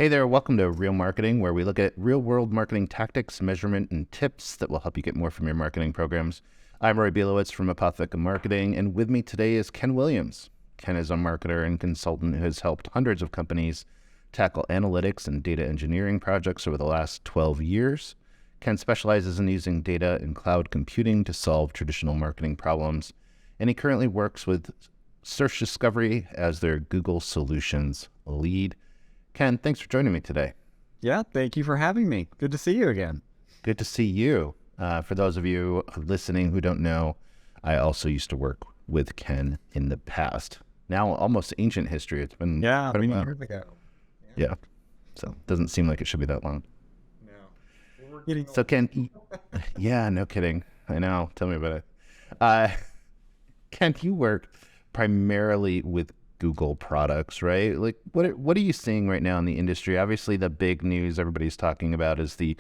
Hey there, welcome to Real Marketing, where we look at real-world marketing tactics, measurement, and tips that will help you get more from your marketing programs. I'm Roy Bielowitz from Apotheca Marketing, and with me today is Ken Williams. Ken is a marketer and consultant who has helped hundreds of companies tackle analytics and data engineering projects over the last 12 years. Ken specializes in using data and cloud computing to solve traditional marketing problems, and he currently works with Search Discovery as their Google Solutions lead. Ken, thanks for joining me today. Yeah, thank you for having me. Good to see you again. Good to see you. For those of you listening who don't know, I also used to work with Ken in the past. Now almost ancient history. It's been Yeah, quite a many while. years ago. Yeah. So it doesn't seem like it should be that long. No. We're getting So Ken, yeah, no kidding. I know. Tell me about it. Uh, Ken, you work primarily with Google products, right? Like, what are you seeing right now in the industry? Obviously, the big news everybody's talking about is the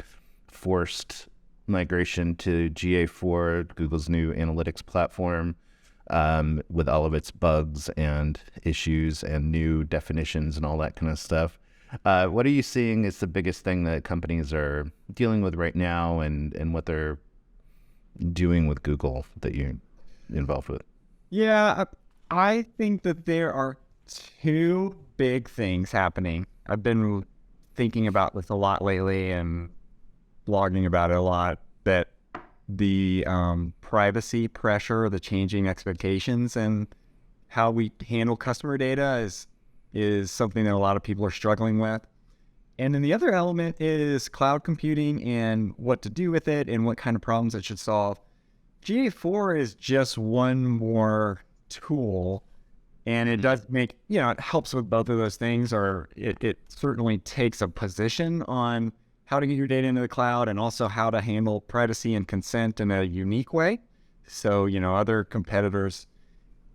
forced migration to GA4, Google's new analytics platform, with all of its bugs and issues and new definitions and all that kind of stuff. What are you seeing is the biggest thing that companies are dealing with right now, and what they're doing with Google that you're involved with? Yeah, I think that there are two big things happening. I've been thinking about this a lot lately and blogging about it a lot, that the privacy pressure, the changing expectations, and how we handle customer data is something that a lot of people are struggling with. And then the other element is cloud computing and what to do with it and what kind of problems it should solve. GA4 is just one more tool, and it does make, it helps with both of those things, or it certainly takes a position on how to get your data into the cloud and also how to handle privacy and consent in a unique way. So, other competitors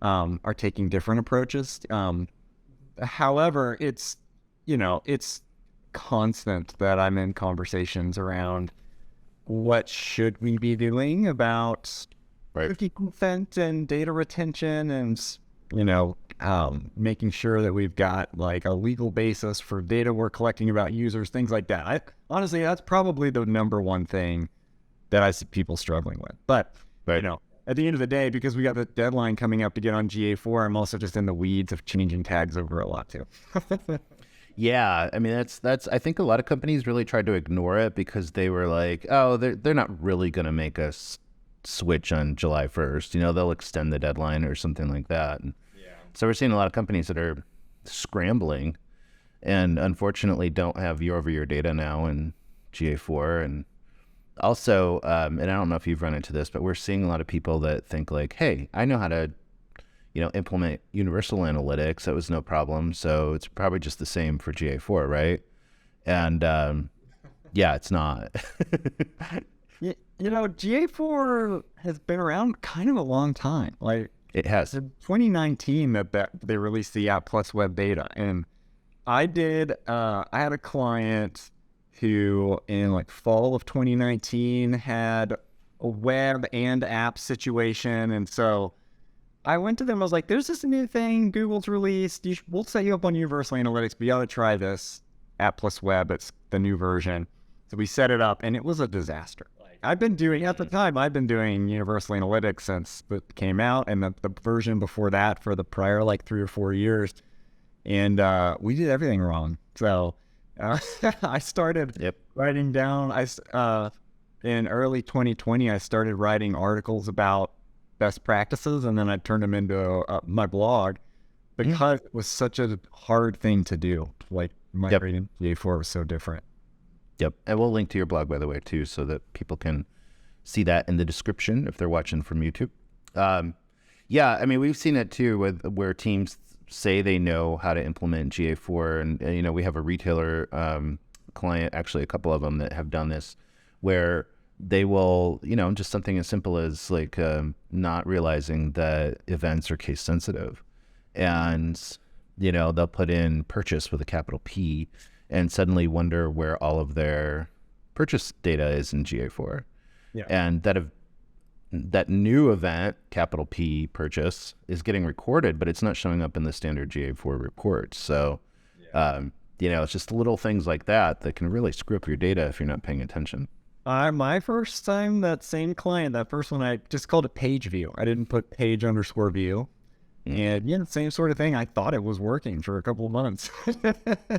are taking different approaches. However, it's constant that I'm in conversations around what should we be doing about cookie consent and data retention, and making sure that we've got like a legal basis for data we're collecting about users, things like that. Honestly, that's probably the number one thing that I see people struggling with. But at the end of the day, because we got the deadline coming up to get on GA4, I'm also just in the weeds of changing tags over a lot too. Yeah, I mean that's. I think a lot of companies really tried to ignore it because they were like, oh, they're not really going to make us switch on July 1st. They'll extend the deadline or something like that. And so we're seeing a lot of companies that are scrambling, and unfortunately don't have year-over-year data now in GA4. And also, and I don't know if you've run into this, but we're seeing a lot of people that think like, hey, I know how to implement universal analytics. That was no problem. So it's probably just the same for GA4, right? And yeah, it's not. GA4 has been around kind of a long time. Like, it has. In 2019 that they released the App Plus Web Beta. And I had a client who in like fall of 2019 had a web and app situation. And so I went to them, I was like, there's this new thing Google's released. We'll set you up on Universal Analytics, but you ought to try this App Plus Web. It's the new version. So we set it up, and it was a disaster. At the time, I've been doing Universal Analytics since it came out, and the version before that for the prior 3 or 4 years. And we did everything wrong. So I started writing down, in early 2020, I started writing articles about best practices, and then I turned them into my blog because it was such a hard thing to do. Like migrating GA4 was so different. Yep. And we'll link to your blog, by the way, too, so that people can see that in the description if they're watching from YouTube. Yeah, I mean, we've seen it too with where teams say they know how to implement GA4. And we have a retailer client, actually a couple of them that have done this, where they will, just something as simple as like not realizing that events are case sensitive. And, they'll put in purchase with a capital P and suddenly wonder where all of their purchase data is in GA4. Yeah. And that new event, capital P purchase, is getting recorded, but it's not showing up in the standard GA4 report. So It's just little things like that that can really screw up your data if you're not paying attention. My first time, that same client, that first one, I just called it page view. I didn't put page_view. And yeah, same sort of thing. I thought it was working for a couple of months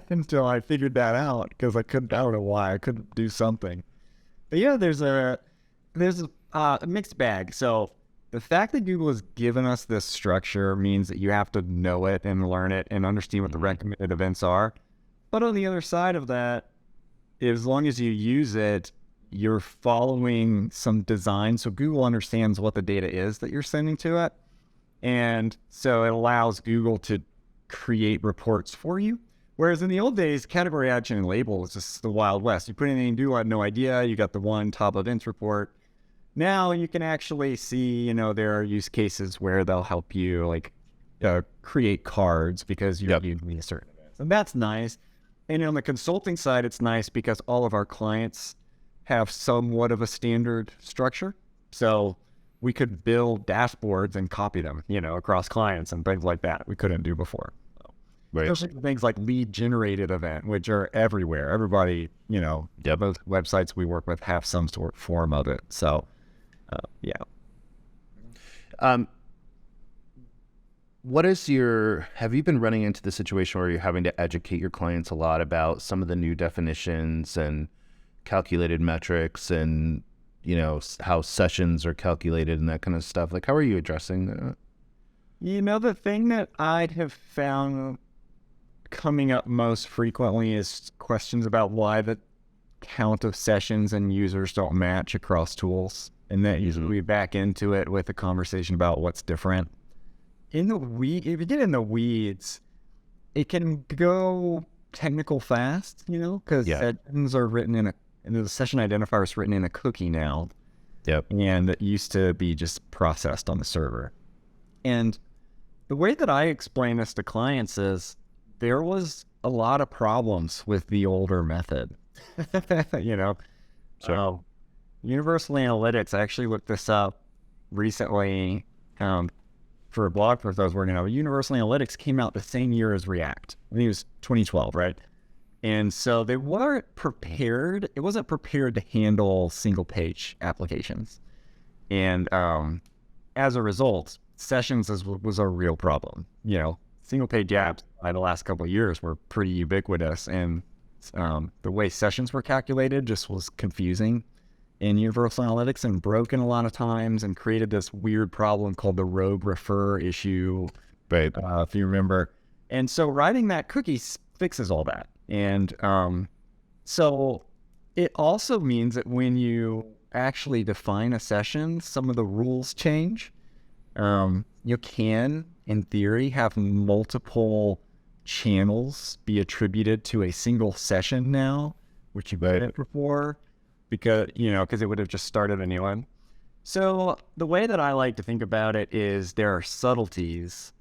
until I figured that out, because I don't know why I couldn't do something. But yeah, there's a mixed bag. So the fact that Google has given us this structure means that you have to know it and learn it and understand what the recommended events are. But on the other side of that, as long as you use it, you're following some design. So Google understands what the data is that you're sending to it. And so it allows Google to create reports for you. Whereas in the old days, category, action, and label was just the Wild West. You put anything in Google, I had no idea. You got the one top events report. Now you can actually see, there are use cases where they'll help you like create cards because you're using certain events. And that's nice. And on the consulting side, it's nice because all of our clients have somewhat of a standard structure. So we could build dashboards and copy them, across clients and things like that we couldn't do before. Right. Especially things like lead generated event, which are everywhere. Everybody, most websites we work with have some sort of form of it. So, yeah. Have you been running into the situation where you're having to educate your clients a lot about some of the new definitions and calculated metrics and, how sessions are calculated and that kind of stuff? Like, how are you addressing that? The thing that I have found coming up most frequently is questions about why the count of sessions and users don't match across tools. And that usually we back into it with a conversation about what's different. If you get in the weeds, it can go technical fast, because sessions are written and the session identifier is written in a cookie now. Yep. And it used to be just processed on the server. And the way that I explain this to clients is there was a lot of problems with the older method. Sure. Universal Analytics, I actually looked this up recently for a blog post I was working on. Universal Analytics came out the same year as React. I think it was 2012, right? And so they weren't prepared. It wasn't prepared to handle single page applications. And as a result, sessions was a real problem. Single page apps by the last couple of years were pretty ubiquitous. And the way sessions were calculated just was confusing in Universal Analytics and broken a lot of times and created this weird problem called the rogue refer issue, right? If you remember. And so writing that cookie fixes all that. And so it also means that when you actually define a session, some of the rules change. You can, in theory, have multiple channels be attributed to a single session now, which you couldn't before, because it would have just started a new one. So the way that I like to think about it is there are subtleties.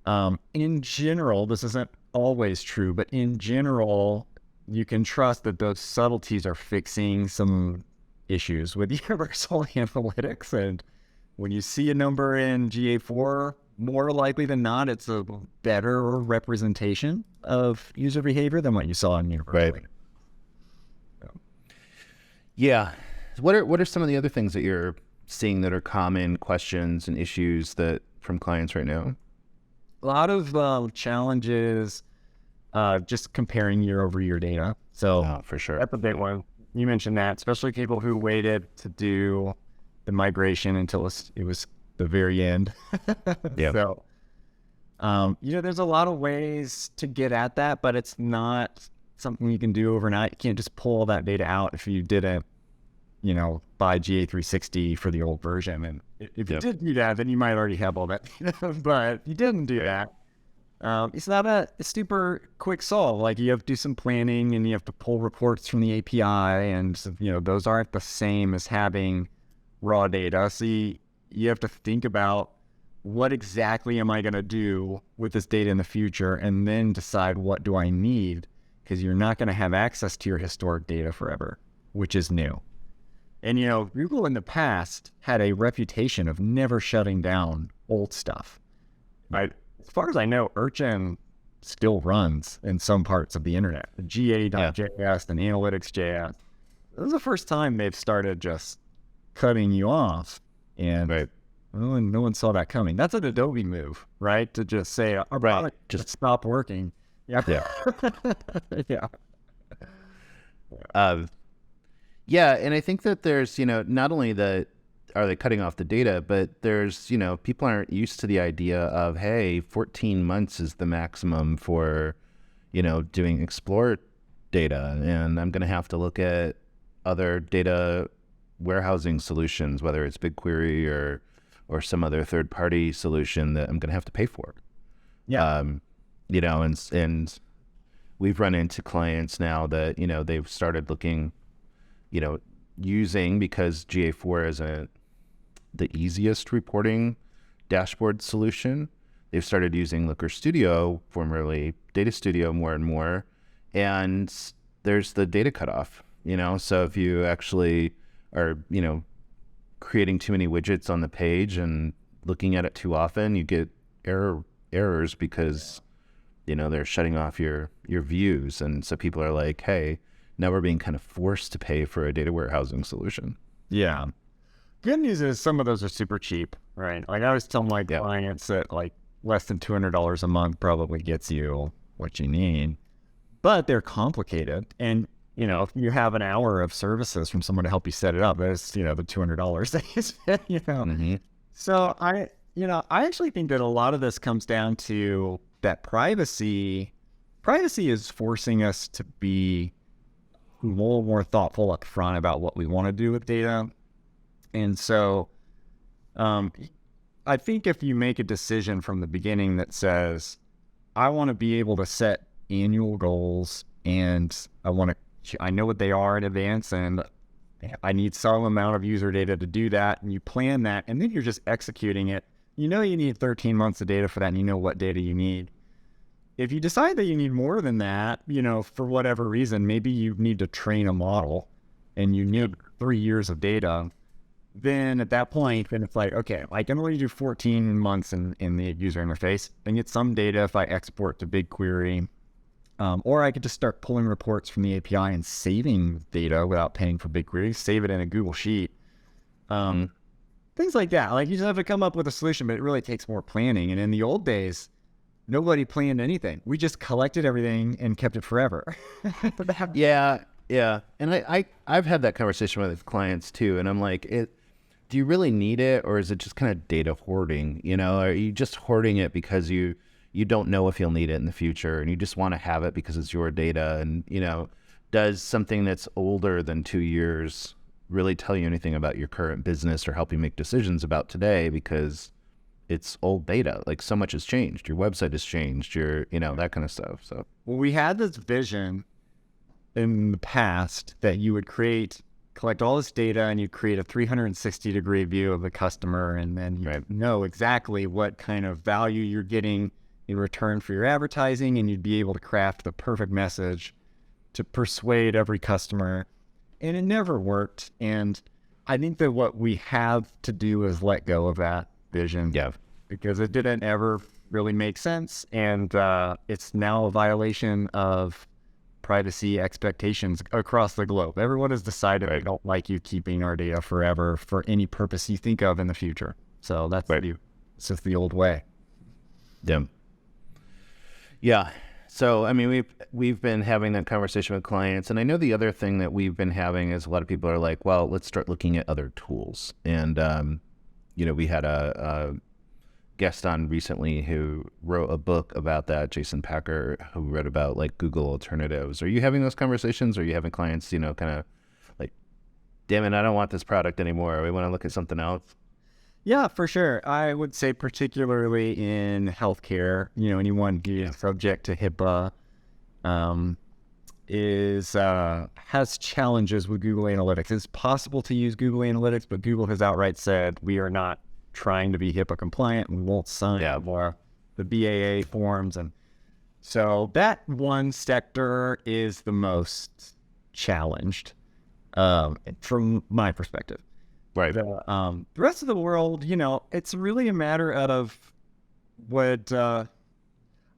In general, this isn't always true, but in general, you can trust that those subtleties are fixing some issues with Universal Analytics. And when you see a number in GA4, more likely than not, it's a better representation of user behavior than what you saw in Universal. Right. Yeah. What are some of the other things that you're seeing that are common questions and issues that from clients right now? A lot of challenges, just comparing year-over-year data. So for sure, that's a big one. You mentioned that, especially people who waited to do the migration until it was the very end. Yeah. So, there's a lot of ways to get at that, but it's not something you can do overnight. You can't just pull that data out if you didn't, buy GA360 for the old version. And if you did do that, then you might already have all that data. But if you didn't do that, it's not a super quick solve. Like, you have to do some planning and you have to pull reports from the API, and those aren't the same as having raw data. So you have to think about what exactly am I going to do with this data in the future, and then decide what do I need, because you're not going to have access to your historic data forever, which is new. And, Google in the past had a reputation of never shutting down old stuff. Right? As far as I know, Urchin still runs in some parts of the internet. GA.js and Analytics.js. This is the first time they've started just cutting you off, and Right. well, no one saw that coming. That's an Adobe move, right? To just say our product just stop working. Yeah. Yeah. Yeah. Yeah, and I think that there's, not only are they cutting off the data, but there's, people aren't used to the idea of, hey, 14 months is the maximum for, doing explore data, and I'm going to have to look at other data warehousing solutions, whether it's BigQuery or some other third-party solution that I'm going to have to pay for. Yeah. And we've run into clients now that, they've started looking, using, because GA4 isn't the easiest reporting dashboard solution, they've started using Looker Studio, formerly Data Studio, more and more. And there's the data cutoff, so if you actually are, creating too many widgets on the page and looking at it too often, you get errors because, they're shutting off your views. And so people are like, hey, now we're being kind of forced to pay for a data warehousing solution. Yeah. Good news is some of those are super cheap, right? Like I always tell my clients that like less than $200 a month probably gets you what you need, but they're complicated. And, if you have an hour of services from someone to help you set it up, there's, the $200 that you spend, Mm-hmm. So I actually think that a lot of this comes down to that privacy is forcing us to be a little more thoughtful up front about what we want to do with data. And so I think if you make a decision from the beginning that says, I want to be able to set annual goals, and I know what they are in advance, and I need some amount of user data to do that, and you plan that, and then you're just executing it. You need 13 months of data for that, and you know what data you need. If you decide that you need more than that, for whatever reason, maybe you need to train a model and you need 3 years of data, then at that point, then it's like, okay, I can only do 14 months in the user interface and get some data if I export to BigQuery. Or I could just start pulling reports from the API and saving data without paying for BigQuery, save it in a Google Sheet. Things like that. Like you just have to come up with a solution, but it really takes more planning. And in the old days, nobody planned anything. We just collected everything and kept it forever. Yeah. And I've had that conversation with clients too. And I'm like, do you really need it? Or is it just kind of data hoarding? Are you just hoarding it because you don't know if you'll need it in the future, and you just want to have it because it's your data? And, does something that's older than 2 years really tell you anything about your current business or help you make decisions about today? Because it's old data. Like, so much has changed. Your website has changed, that kind of stuff. So, well, we had this vision in the past that you would collect all this data, and you create a 360-degree view of the customer, and then you know exactly what kind of value you're getting in return for your advertising, and you'd be able to craft the perfect message to persuade every customer. And it never worked. And I think that what we have to do is let go of that vision. Yeah. Because it didn't ever really make sense. And it's now a violation of privacy expectations across the globe. Everyone has decided they don't like you keeping our data forever for any purpose you think of in the future. So that's it's just the old way. Yeah. So, I mean, we've been having that conversation with clients, and I know the other thing that we've been having is a lot of people are like, well, let's start looking at other tools. And, we had a guest on recently who wrote a book about that, Jason Packer, who wrote about like Google alternatives. Are you having those conversations? Or are you having clients, kind of like, damn it, I don't want this product anymore. We want to look at something else? Yeah, for sure. I would say particularly in healthcare, anyone subject to HIPAA has challenges with Google Analytics. It's possible to use Google Analytics, but Google has outright said we are not trying to be HIPAA compliant. We won't sign the BAA forms. And so that one sector is the most challenged from my perspective. Right. The rest of the world, it's really a matter of what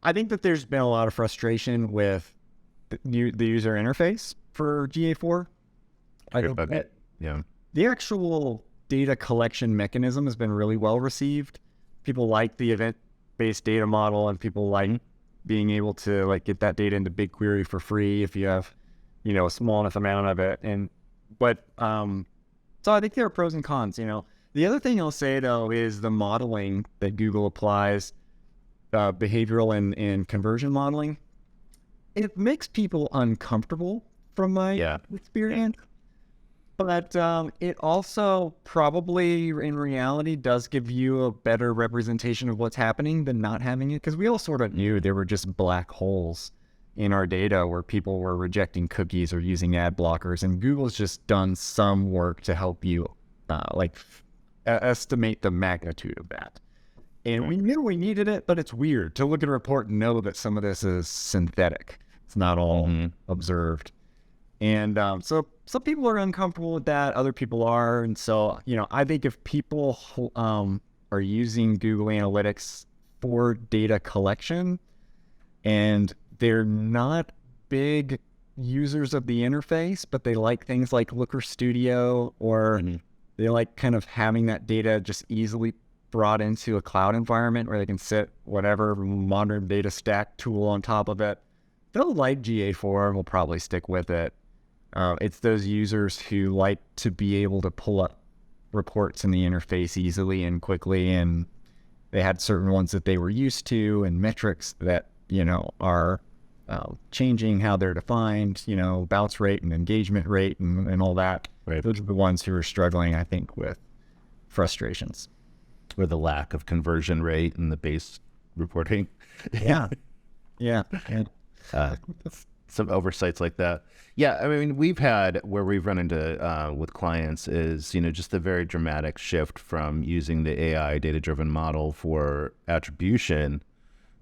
I think that there's been a lot of frustration with the user interface for GA4. Yeah. The actual data collection mechanism has been really well received. People like the event-based data model, and people like being able to like get that data into BigQuery for free if you have, a small enough amount of it. So I think there are pros and cons. The other thing I'll say though is the modeling that Google applies, behavioral and conversion modeling. It makes people uncomfortable from my experience. But it also probably in reality does give you a better representation of what's happening than not having it. Because we all sort of knew there were just black holes in our data where people were rejecting cookies or using ad blockers. And Google's just done some work to help you estimate the magnitude of that. And we knew we needed it, but it's weird to look at a report and know that some of this is synthetic. It's not all observed. And so some people are uncomfortable with that. Other people are. And so, I think if people are using Google Analytics for data collection and they're not big users of the interface, but they like things like Looker Studio, or they like kind of having that data just easily brought into a cloud environment where they can sit whatever modern data stack tool on top of it, they'll like GA4 and will probably stick with it. It's those users who like to be able to pull up reports in the interface easily and quickly, and they had certain ones that they were used to and metrics that, are changing how they're defined, bounce rate and engagement rate and all that. Right. Those are the ones who are struggling, I think, with frustrations. Or the lack of conversion rate in the base reporting. Yeah. Some oversights like that. Yeah, I mean, we've had where we've run into with clients is, just a very dramatic shift from using the AI data-driven model for attribution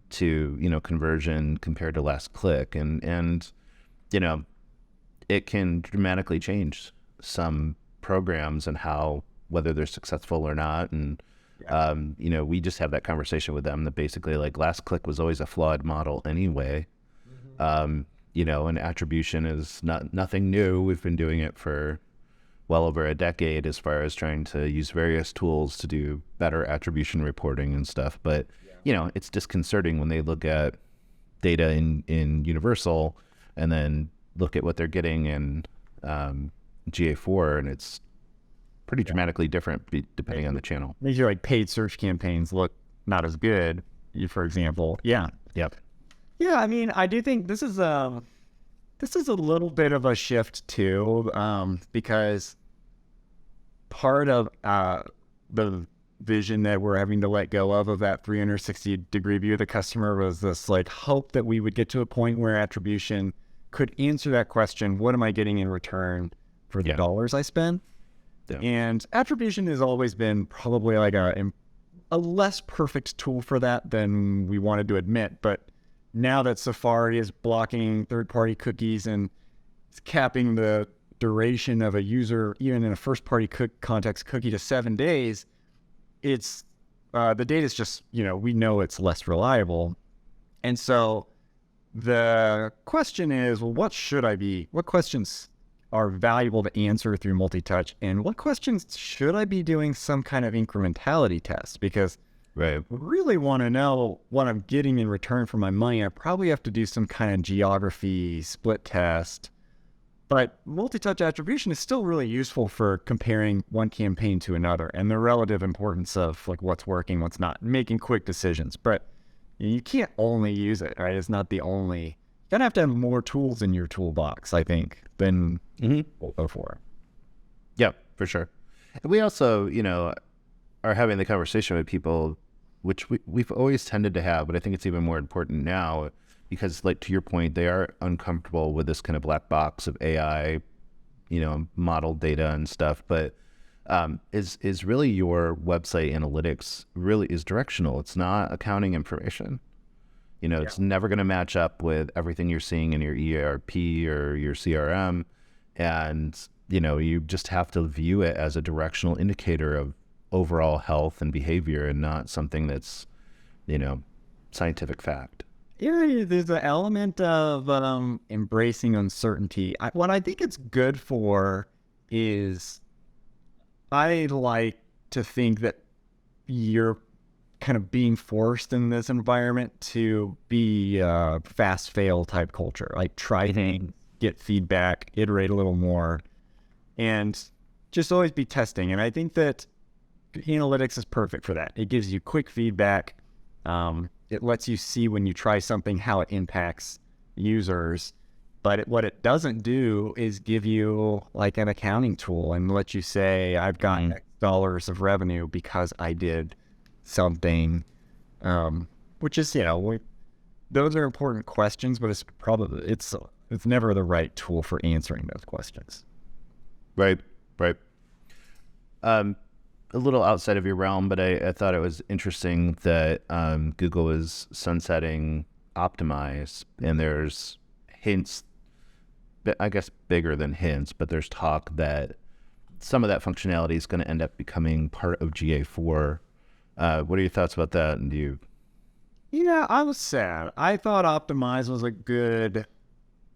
to, conversion compared to last click. And it can dramatically change some programs and whether they're successful or not. And, we just have that conversation with them that basically like last click was always a flawed model anyway. And attribution is nothing new. We've been doing it for well over a decade as far as trying to use various tools to do better attribution reporting and stuff. But, it's disconcerting when they look at data in Universal and then look at what they're getting in GA4, and it's pretty dramatically different depending on the channel. Makes your paid search campaigns look not as good, for example. Yeah. Yep. Yeah, I mean, I do think this is a little bit of a shift too, because part of the vision that we're having to let go of that 360-degree view of the customer was this hope that we would get to a point where attribution could answer that question: what am I getting in return for the dollars I spend? Yeah. And attribution has always been probably a less perfect tool for that than we wanted to admit, but now that Safari is blocking third-party cookies and it's capping the duration of a user, even in a first-party context cookie, to 7 days, it's the data is just, we know it's less reliable. And so the question is, well, what questions are valuable to answer through multi-touch, and what questions should I be doing some kind of incrementality test? Because I really want to know what I'm getting in return for my money. I probably have to do some kind of geography split test. But multi-touch attribution is still really useful for comparing one campaign to another and the relative importance of what's working, what's not, making quick decisions. But you can't only use it, right? It's not the only. You gotta have to have more tools in your toolbox, I think, than before. Yeah, for sure. And we also, are having the conversation with people, which we've always tended to have, but I think it's even more important now because, to your point, they are uncomfortable with this kind of black box of AI, model data and stuff. But is really your website analytics really is directional. It's not accounting information. It's never going to match up with everything you're seeing in your ERP or your CRM. And, you just have to view it as a directional indicator of overall health and behavior and not something that's, scientific fact. Yeah, there's an element of embracing uncertainty. What I think it's good for is I like to think that you're kind of being forced in this environment to be a fast fail type culture, like try things, get feedback, iterate a little more, and just always be testing. And I think that analytics is perfect for that. It gives you quick feedback. It lets you see when you try something how it impacts users. But what it doesn't do is give you like an accounting tool and let you say, I've gotten X dollars of revenue because I did something, which is, those are important questions, but it's never the right tool for answering those questions. Right. A little outside of your realm, but I thought it was interesting that Google is sunsetting Optimize, and there's hints, I guess bigger than hints, but there's talk that some of that functionality is going to end up becoming part of GA4. What are your thoughts about that? And Yeah, I was sad. I thought Optimize was a good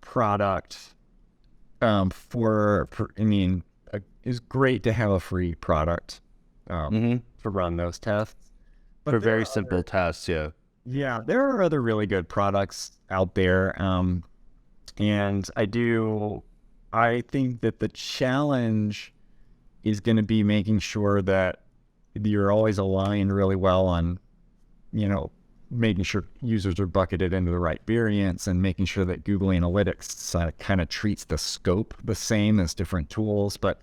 product it's great to have a free product to run those tests. But for very simple tests, yeah. Yeah, there are other really good products out there. And I think that the challenge is going to be making sure that you're always aligned really well on, making sure users are bucketed into the right variants and making sure that Google Analytics kind of treats the scope the same as different tools. But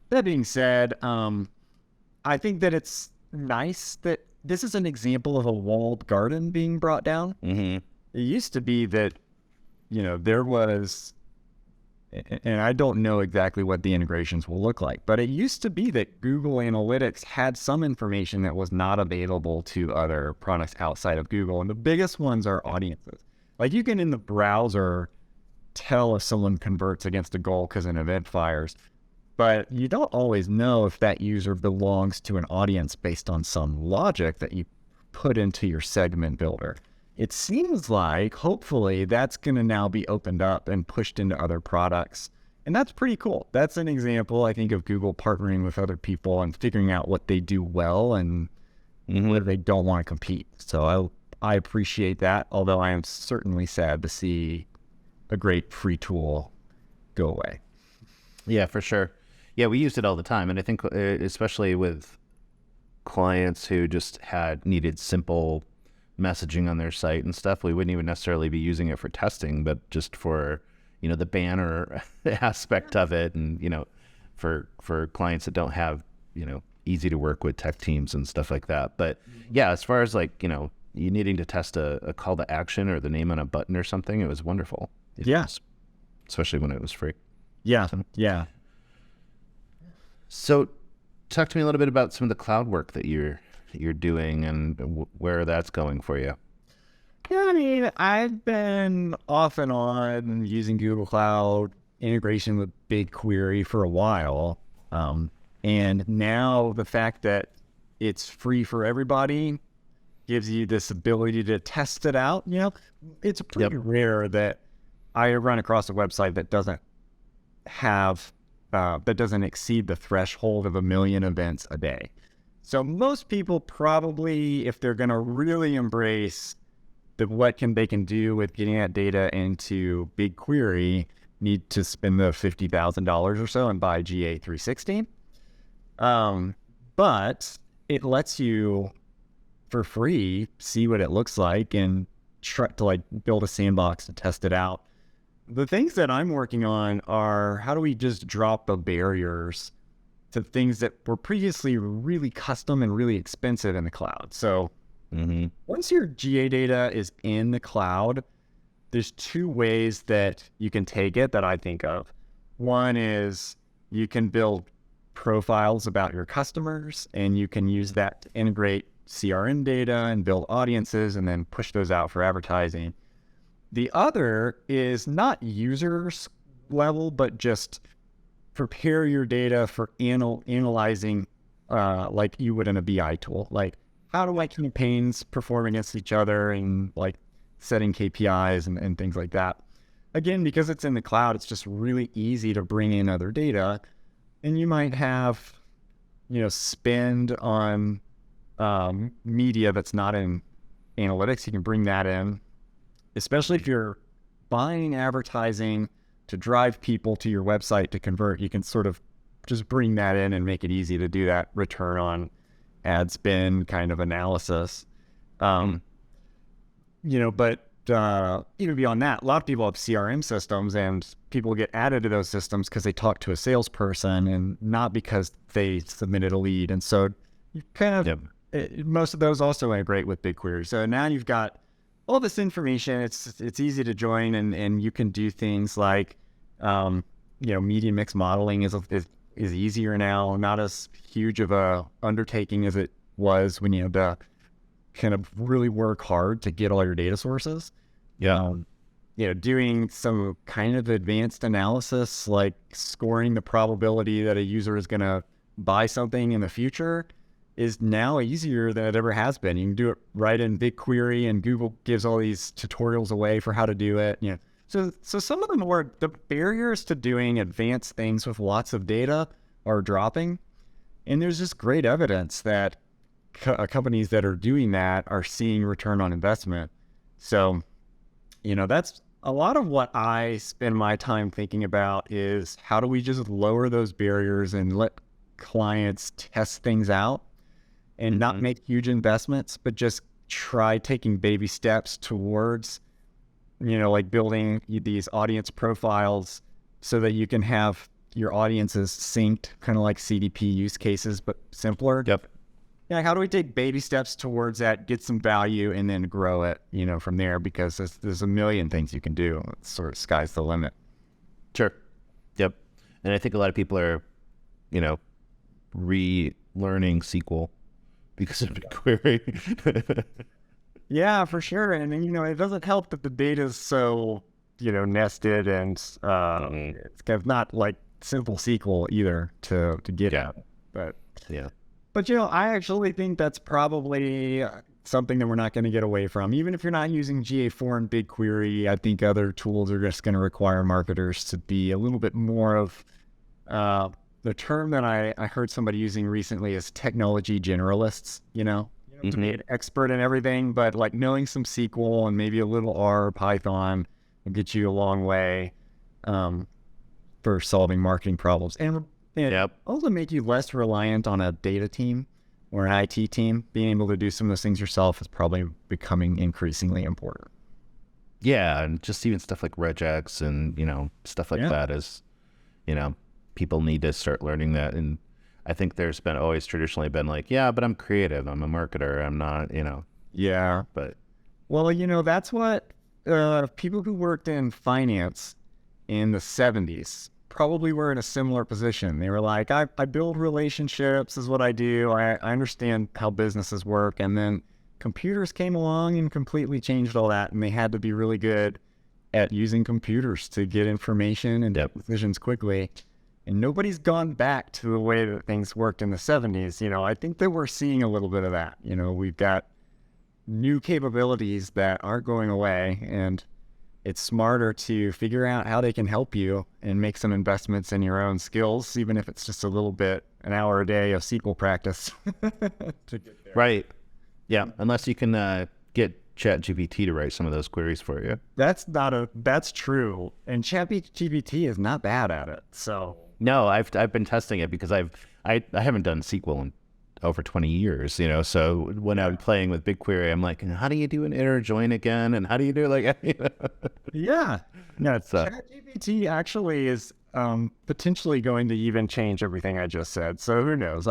that being said, I think that it's nice that this is an example of a walled garden being brought down. It used to be that, there was, and I don't know exactly what the integrations will look like, but it used to be that Google Analytics had some information that was not available to other products outside of Google. And the biggest ones are audiences. Like you can in the browser tell if someone converts against a goal because an event fires, but you don't always know if that user belongs to an audience based on some logic that you put into your segment builder. It seems like, hopefully, that's going to now be opened up and pushed into other products. And that's pretty cool. That's an example, I think, of Google partnering with other people and figuring out what they do well and where they don't want to compete. So I appreciate that, although I am certainly sad to see a great free tool go away. Yeah, for sure. Yeah, we used it all the time. And I think especially with clients who just needed simple messaging on their site and stuff, we wouldn't even necessarily be using it for testing, but just for, the banner aspect of it. And, for clients that don't have, easy to work with tech teams and stuff like that. But yeah, as far as like, you needing to test a call to action or the name on a button or something, it was wonderful. Especially when it was free. Yeah. So talk to me a little bit about some of the cloud work that you're doing and where that's going for you. Yeah, I've been off and on using Google Cloud integration with BigQuery for a while. And now the fact that it's free for everybody gives you this ability to test it out. It's pretty rare that I run across a website that doesn't exceed the threshold of 1 million events a day. So most people probably, if they're going to really embrace what they can do with getting that data into BigQuery, need to spend the $50,000 or so and buy GA360. But it lets you, for free, see what it looks like and try to build a sandbox and test it out. The things that I'm working on are how do we just drop the barriers to things that were previously really custom and really expensive in the cloud. So once your GA data is in the cloud, there's 2 ways that you can take it that I think of. One is you can build profiles about your customers, and you can use that to integrate CRM data and build audiences and then push those out for advertising. The other is not users level, but just prepare your data for analyzing like you would in a BI tool. Like, how do my campaigns perform against each other, and setting KPIs and things like that. Again, because it's in the cloud, it's just really easy to bring in other data. And you might have, spend on media that's not in analytics. You can bring that in, especially if you're buying advertising to drive people to your website to convert. You can sort of just bring that in and make it easy to do that return on ad spend kind of analysis. But even beyond that, a lot of people have CRM systems, and people get added to those systems because they talk to a salesperson and not because they submitted a lead. And so you kind of, most of those also integrate with BigQuery. So now you've got all this information. It's easy to join, and you can do things like, media mix modeling is easier now, not as huge of a undertaking as it was when you had to kind of really work hard to get all your data sources. Doing some kind of advanced analysis, like scoring the probability that a user is going to buy something in the future, is now easier than it ever has been. You can do it right in BigQuery, and Google gives all these tutorials away for how to do it. So some of the barriers to doing advanced things with lots of data are dropping. And there's just great evidence that companies that are doing that are seeing return on investment. So, that's a lot of what I spend my time thinking about, is how do we just lower those barriers and let clients test things out and not make huge investments, but just try taking baby steps towards, like building these audience profiles so that you can have your audiences synced, kind of like CDP use cases, but simpler. How do we take baby steps towards that, get some value, and then grow it, from there? Because there's a million things you can do. It's sort of sky's the limit. Sure. Yep. And I think a lot of people are, relearning SQL because of BigQuery. Yeah, for sure. And it doesn't help that the data is so, nested, and it's kind of not like simple SQL either to get at. But I actually think that's probably something that we're not going to get away from. Even if you're not using GA4 and BigQuery, I think other tools are just going to require marketers to be a little bit more of the term that I heard somebody using recently is technology generalists, to be an expert in everything, but like knowing some SQL and maybe a little R, Python will get you a long way for solving marketing problems. And also make you less reliant on a data team or an IT team. Being able to do some of those things yourself is probably becoming increasingly important. Yeah, and just even stuff like regex and, stuff like that is, people need to start learning that. And I think there's been always traditionally been like, but I'm creative. I'm a marketer. I'm not, Yeah. But. Well, that's what people who worked in finance in the 70s probably were in a similar position. They were like, I build relationships is what I do. I understand how businesses work. And then computers came along and completely changed all that. And they had to be really good at using computers to get information and decisions quickly. And nobody's gone back to the way that things worked in the 70s. I think that we're seeing a little bit of that. We've got new capabilities that aren't going away, and it's smarter to figure out how they can help you and make some investments in your own skills, even if it's just a little bit, an hour a day of SQL practice to get there. Right. Yeah. Unless you can get ChatGPT to write some of those queries for you. That's true. And ChatGPT is not bad at it. So no, I've been testing it because I haven't done SQL in over 20 years, so when I'm playing with BigQuery, I'm like, how do you do an inner join again? And how do you do ChatGPT actually is potentially going to even change everything I just said. So who knows?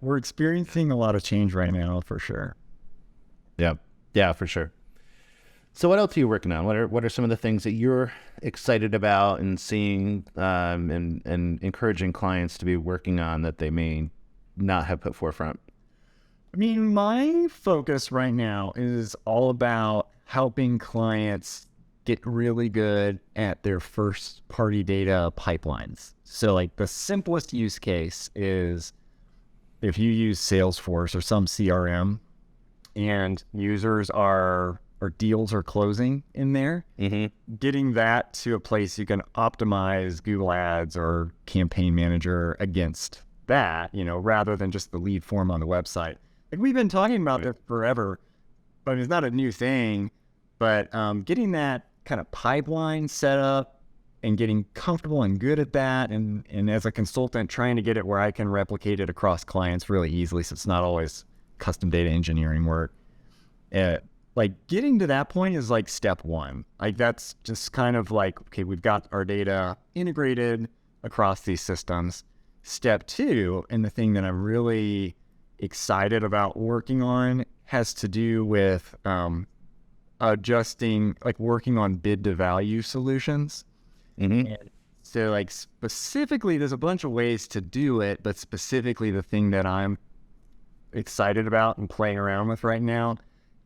We're experiencing a lot of change right now for sure. Yeah, for sure. So what else are you working on? What are some of the things that you're excited about and seeing and encouraging clients to be working on that they may not have put forefront? I mean, my focus right now is all about helping clients get really good at their first party data pipelines. So like the simplest use case is if you use Salesforce or some CRM and users are or deals are closing in there. Mm-hmm. Getting that to a place you can optimize Google Ads or Campaign Manager against that, you know, rather than just the lead form on the website. Like we've been talking about this forever, but it's not a new thing. But getting that kind of pipeline set up and getting comfortable and good at that, and as a consultant, trying to get it where I can replicate it across clients really easily, so it's not always custom data engineering work. Like getting to that point is like step one. Like that's just kind of like, okay, we've got our data integrated across these systems. Step two, and the thing that I'm really excited about working on, has to do with adjusting, like working on bid to value solutions. Mm-hmm. And so like specifically, there's a bunch of ways to do it, but specifically the thing that I'm excited about and playing around with right now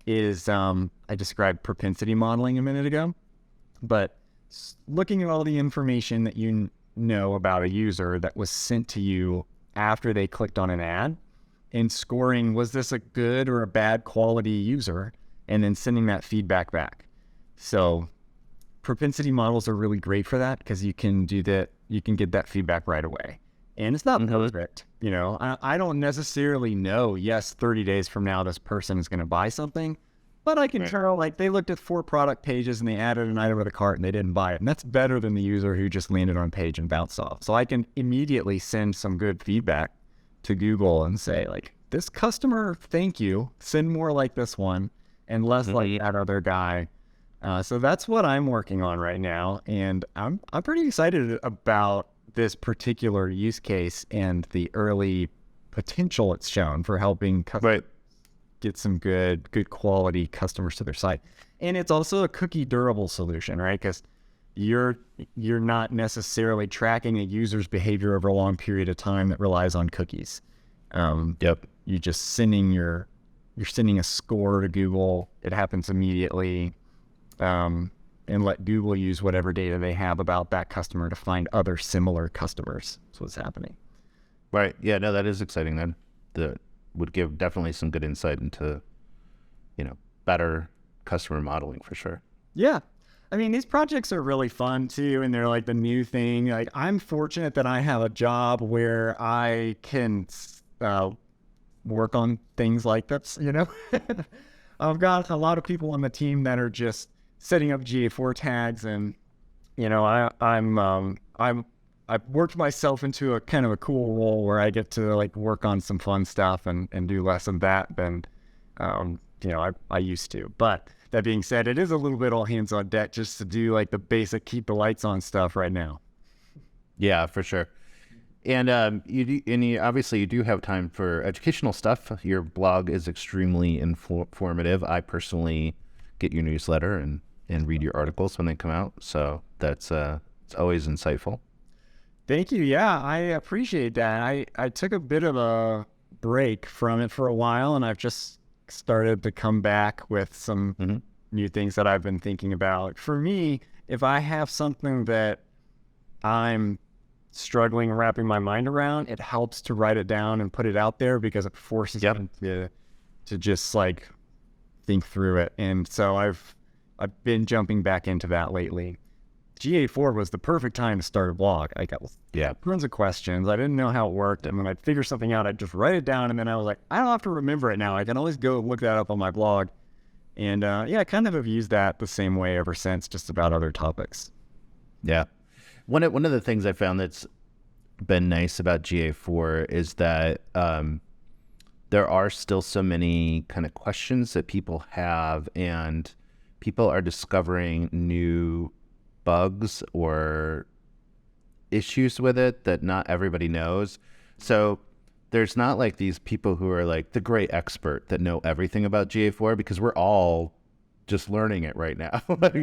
is I described propensity modeling a minute ago, but looking at all the information that you know about a user that was sent to you after they clicked on an ad, and scoring, was this a good or a bad quality user, and then sending that feedback back. So propensity models are really great for that, because you can do that, you can get that feedback right away. And it's not perfect, you know. I don't necessarily know, yes, 30 days from now this person is going to buy something, but I can tell, like, they looked at 4 product pages and they added an item to the cart and they didn't buy it. And that's better than the user who just landed on page and bounced off. So I can immediately send some good feedback to Google and say, like, this customer, thank you, send more like this one and less like that other guy. So that's what I'm working on right now. And I'm pretty excited about this particular use case and the early potential it's shown for helping customers get some good quality customers to their site. And it's also a cookie durable solution, right? Because you're not necessarily tracking a user's behavior over a long period of time that relies on cookies. You're just sending sending a score to Google. It happens immediately. And let Google use whatever data they have about that customer to find other similar customers. That's what's happening. Right. Yeah, no, that is exciting. That would give definitely some good insight into, you know, better customer modeling for sure. Yeah. I mean, these projects are really fun too, and they're like the new thing. Like, I'm fortunate that I have a job where I can work on things like this, you know. I've got a lot of people on the team that are just setting up GA4 tags, and you know, I've worked myself into a kind of a cool role where I get to like work on some fun stuff and do less of that than you know, I used to. But that being said, it is a little bit all hands on deck just to do like the basic keep the lights on stuff right now. Yeah, for sure. And obviously you do have time for educational stuff. Your blog is extremely informative. I personally get your newsletter and read your articles when they come out. So that's it's always insightful. Thank you. Yeah, I appreciate that. I took a bit of a break from it for a while, and I've just started to come back with some new things that I've been thinking about. For me, if I have something that I'm struggling wrapping my mind around, it helps to write it down and put it out there, because it forces me to just like think through it. And so I've been jumping back into that lately. GA4 was the perfect time to start a blog. I got tons of questions. I didn't know how it worked, and when I'd figure something out, I'd just write it down, and then I was like, I don't have to remember it now. I can always go look that up on my blog. And I kind of have used that the same way ever since, just about other topics. Yeah. One of the things I found that's been nice about GA4 is that there are still so many kind of questions that people have, and people are discovering new bugs or issues with it that not everybody knows. So there's not like these people who are like the great expert that know everything about GA4, because we're all just learning it right now.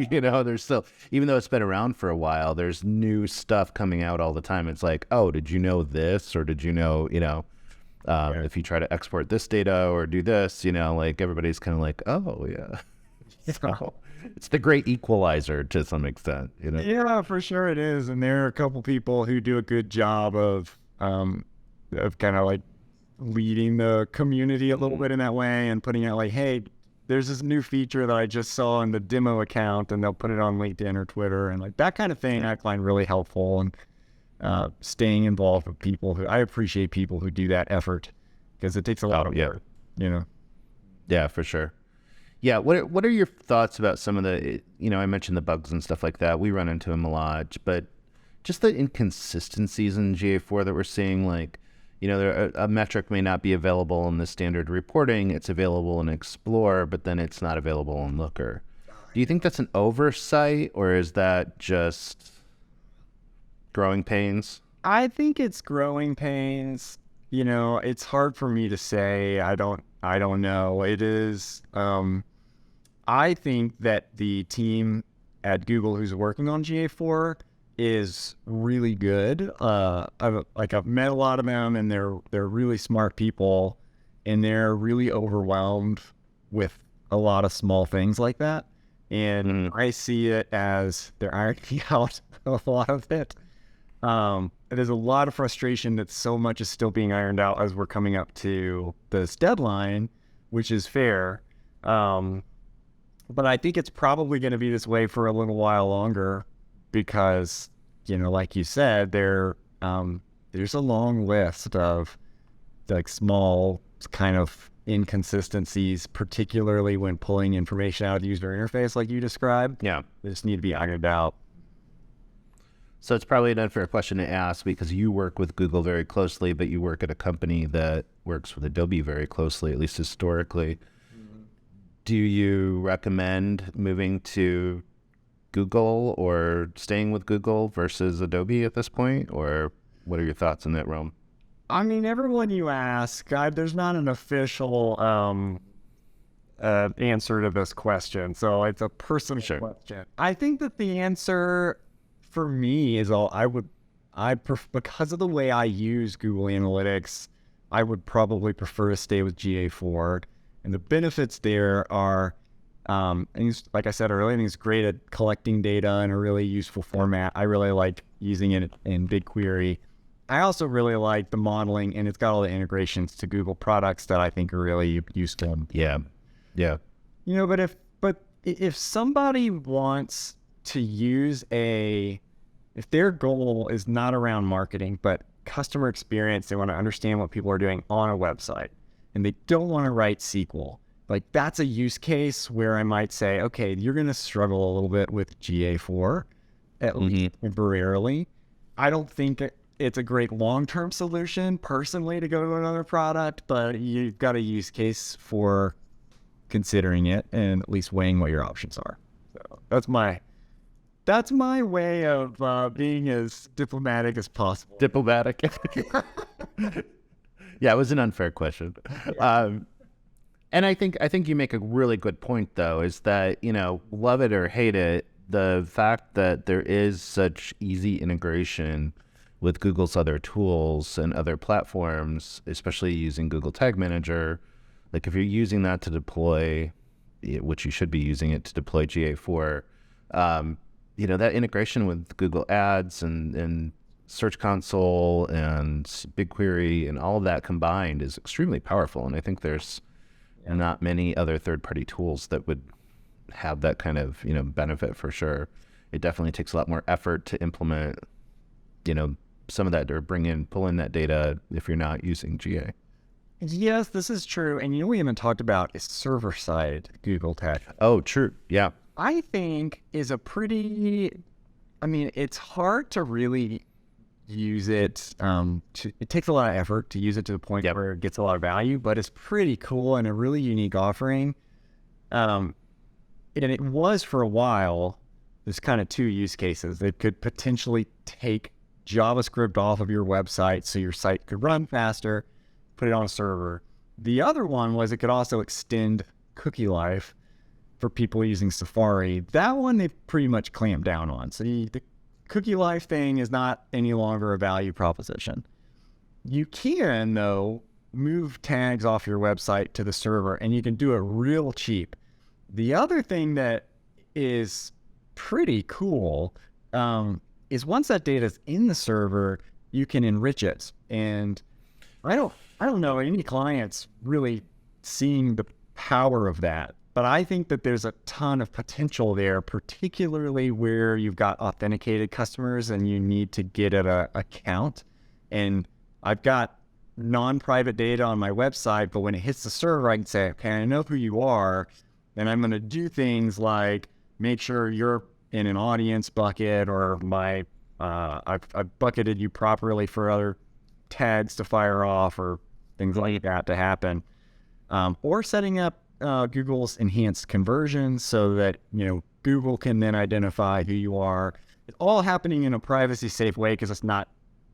You know, there's still, even though it's been around for a while, there's new stuff coming out all the time. It's like, oh, did you know this? Or did you know, if you try to export this data or do this, you know, like everybody's kind of like, oh yeah. So it's the great equalizer to some extent, you know? Yeah, for sure it is. And there are a couple people who do a good job of kind of like leading the community a little bit in that way, and putting out like, hey, there's this new feature that I just saw in the demo account, and they'll put it on LinkedIn or Twitter, and like that kind of thing I find really helpful. And staying involved with people I appreciate people who do that effort, because it takes a lot of work, you know? Yeah, for sure. Yeah. What are your thoughts about some of the, I mentioned the bugs and stuff like that. We run into them a lot, but just the inconsistencies in GA4 that we're seeing, like, a metric may not be available in the standard reporting. It's available in Explore, but then it's not available in Looker. Do you think that's an oversight, or is that just growing pains? I think it's growing pains. It's hard for me to say. I don't know. It is. I think that the team at Google who's working on GA4 is really good. I've met a lot of them, and they're really smart people, and they're really overwhelmed with a lot of small things like that. And I see it as they're ironing out a lot of it. There's a lot of frustration that so much is still being ironed out as we're coming up to this deadline, which is fair. But I think it's probably going to be this way for a little while longer, because, like you said, there's a long list of like small kind of inconsistencies, particularly when pulling information out of the user interface like you described. Yeah. They just need to be ironed out. So it's probably an unfair question to ask, because you work with Google very closely, but you work at a company that works with Adobe very closely, at least historically. Do you recommend moving to Google or staying with Google versus Adobe at this point? Or what are your thoughts in that realm? I mean, everyone you ask, there's not an official answer to this question. So it's a personal question. I think that the answer for me is because of the way I use Google Analytics, I would probably prefer to stay with GA4. And the benefits there are, like I said earlier, I think it's great at collecting data in a really useful format. I really like using it in BigQuery. I also really like the modeling, and it's got all the integrations to Google products that I think are really useful. Yeah. But if somebody wants to use if their goal is not around marketing, but customer experience, they want to understand what people are doing on a website, and they don't want to write SQL, like that's a use case where I might say, okay, you're going to struggle a little bit with GA4, at least temporarily. I don't think it's a great long-term solution personally to go to another product, but you've got a use case for considering it and at least weighing what your options are. So that's my way of being as diplomatic as possible. Diplomatic. Yeah, it was an unfair question. And I think you make a really good point, though, is that, love it or hate it, the fact that there is such easy integration with Google's other tools and other platforms, especially using Google Tag Manager, like if you're using that to deploy, which you should be using it to deploy GA4, that integration with Google Ads and Search Console and BigQuery and all of that combined is extremely powerful. And I think there's not many other third-party tools that would have that kind of, benefit for sure. It definitely takes a lot more effort to implement, some of that, or pull in that data if you're not using GA. Yes, this is true. And we haven't talked about is server-side Google Tag. Oh, true. Yeah. I think is it's hard to really use it. It takes a lot of effort to use it to the point where it gets a lot of value, but it's pretty cool and a really unique offering. And it was for a while, there's kind of two use cases. It could potentially take JavaScript off of your website so your site could run faster, put it on a server. The other one was it could also extend cookie life for people using Safari. That one they pretty much clamped down on. So the cookie life thing is not any longer a value proposition. You can, though, move tags off your website to the server, and you can do it real cheap. The other thing that is pretty cool is once that data is in the server, you can enrich it. And I don't know any clients really seeing the power of that. But I think that there's a ton of potential there, particularly where you've got authenticated customers and you need to get at a account. And I've got non-private data on my website, but when it hits the server, I can say, okay, I know who you are. And I'm going to do things like make sure you're in an audience bucket, or I've bucketed you properly for other tags to fire off, or things like that to happen. Or setting up Google's enhanced conversions so that, Google can then identify who you are. It's all happening in a privacy safe way because it's not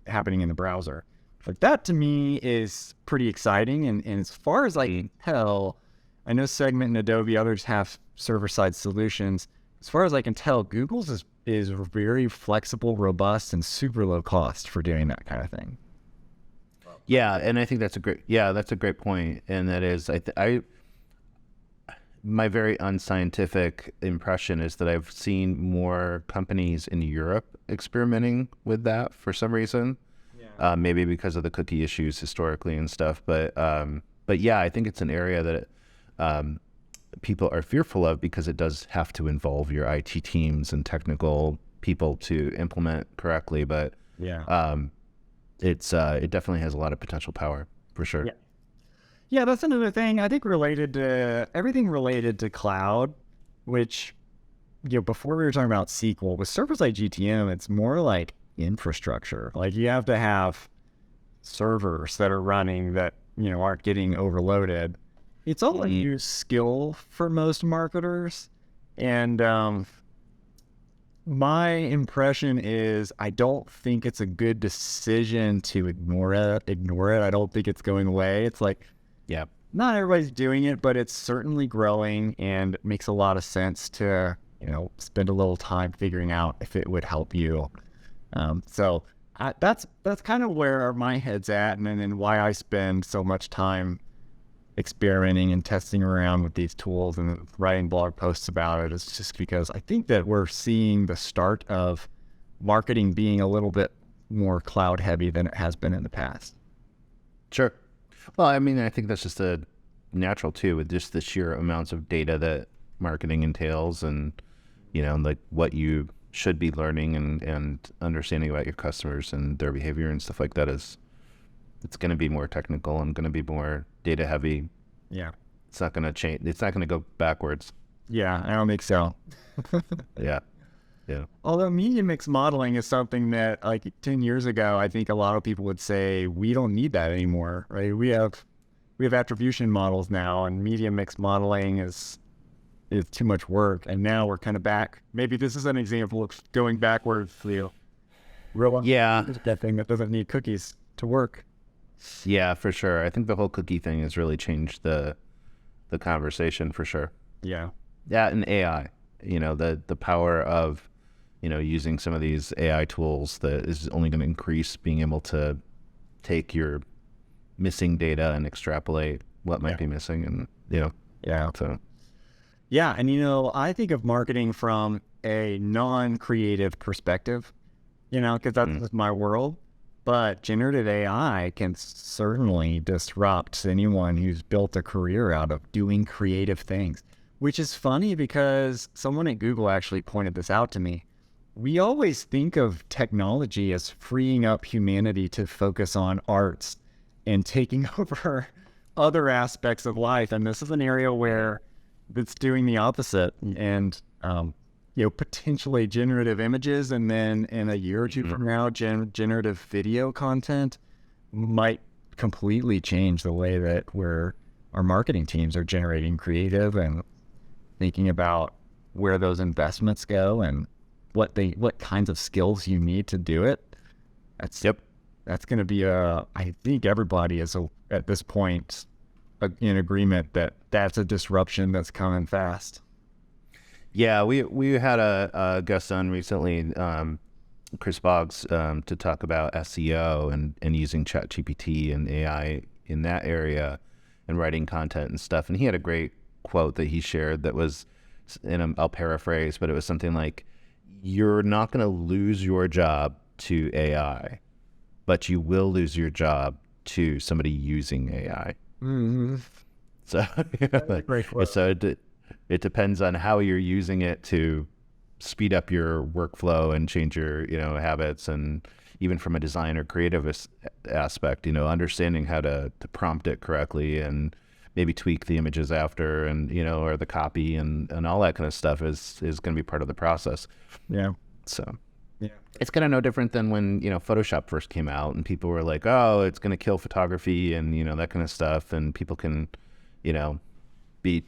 happening in the browser. But that to me is pretty exciting. And as far as I can tell, I know Segment and Adobe, others have server-side solutions. As far as I can tell, Google's is very flexible, robust, and super low cost for doing that kind of thing. Yeah, and I think that's a great point. And that is, my very unscientific impression is that I've seen more companies in Europe experimenting with that for some reason. Yeah. Maybe because of the cookie issues historically and stuff. But yeah, I think it's an area that people are fearful of because it does have to involve your IT teams and technical people to implement correctly. But yeah, it definitely has a lot of potential power for sure. Yeah. Yeah, that's another thing I think related to everything related to cloud, which, before we were talking about SQL, with servers like GTM, it's more like infrastructure. Like you have to have servers that are running that, aren't getting overloaded. It's all a new skill for most marketers. And my impression is I don't think it's a good decision to ignore it. I don't think it's going away. It's like, yeah, not everybody's doing it, but it's certainly growing, and it makes a lot of sense to, spend a little time figuring out if it would help you. So that's kind of where my head's at, and then why I spend so much time experimenting and testing around with these tools and writing blog posts about it. Is just because I think that we're seeing the start of marketing being a little bit more cloud heavy than it has been in the past. Sure. Well, I mean, I think that's just a natural too, with just the sheer amounts of data that marketing entails, and like what you should be learning and understanding about your customers and their behavior and stuff like that it's going to be more technical and going to be more data heavy. Yeah. It's not going to change. It's not going to go backwards. Yeah, I don't think so. Yeah. Yeah. Although media mix modeling is something that, like 10 years ago, I think a lot of people would say we don't need that anymore, right? We have attribution models now, and media mix modeling is too much work. And now we're kind of back. Maybe this is an example of going backwards. Yeah. That thing that doesn't need cookies to work. Yeah, for sure. I think the whole cookie thing has really changed the conversation for sure. Yeah. Yeah, and AI, the power of, using some of these AI tools that is only going to increase being able to take your missing data and extrapolate what might be missing, and so. Yeah, and I think of marketing from a non-creative perspective, because that's my world. But generative AI can certainly disrupt anyone who's built a career out of doing creative things, which is funny because someone at Google actually pointed this out to me. We always think of technology as freeing up humanity to focus on arts and taking over other aspects of life. And this is an area where it's doing the opposite. And, potentially generative images, and then in a year or two from now, generative video content might completely change the way that our marketing teams are generating creative and thinking about where those investments go and what kinds of skills you need to do it. That's going to be I think everybody is at this point in agreement that that's a disruption that's coming fast. Yeah, we had a guest on recently, Chris Boggs, to talk about SEO and using ChatGPT and AI in that area and writing content and stuff. And he had a great quote that he shared that was, and I'll paraphrase, but it was something like, "You're not going to lose your job to AI, but you will lose your job to somebody using AI." Mm-hmm. So, That's a great quote. it depends on how you're using it to speed up your workflow and change your, habits. And even from a design or creative aspect, understanding how to prompt it correctly and maybe tweak the images after, and, or the copy and all that kind of stuff is going to be part of the process. Yeah. So Yeah. it's kind of no different than when, Photoshop first came out and people were like, oh, it's going to kill photography and, that kind of stuff. And people can, be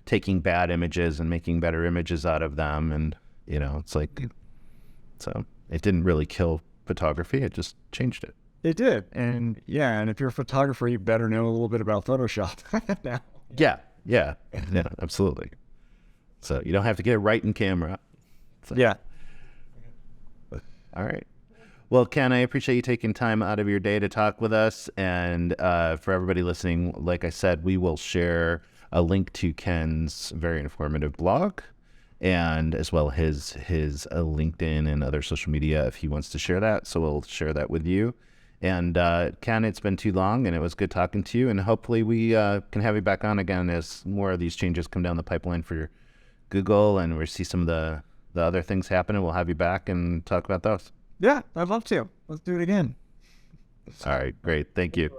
taking bad images and making better images out of them. And, it's like, so it didn't really kill photography. It just changed it. It did. And yeah, and if you're a photographer, you better know a little bit about Photoshop now. Yeah, absolutely. So you don't have to get it right in camera. So. Yeah. All right. Well, Ken, I appreciate you taking time out of your day to talk with us. And for everybody listening, like I said, we will share a link to Ken's very informative blog, and as well his LinkedIn and other social media if he wants to share that. So we'll share that with you. And Ken, it's been too long, and it was good talking to you. And hopefully we can have you back on again as more of these changes come down the pipeline for Google, and we see some of the other things happen, and we'll have you back and talk about those. Yeah, I'd love to. Let's do it again. All right, great. Thank you.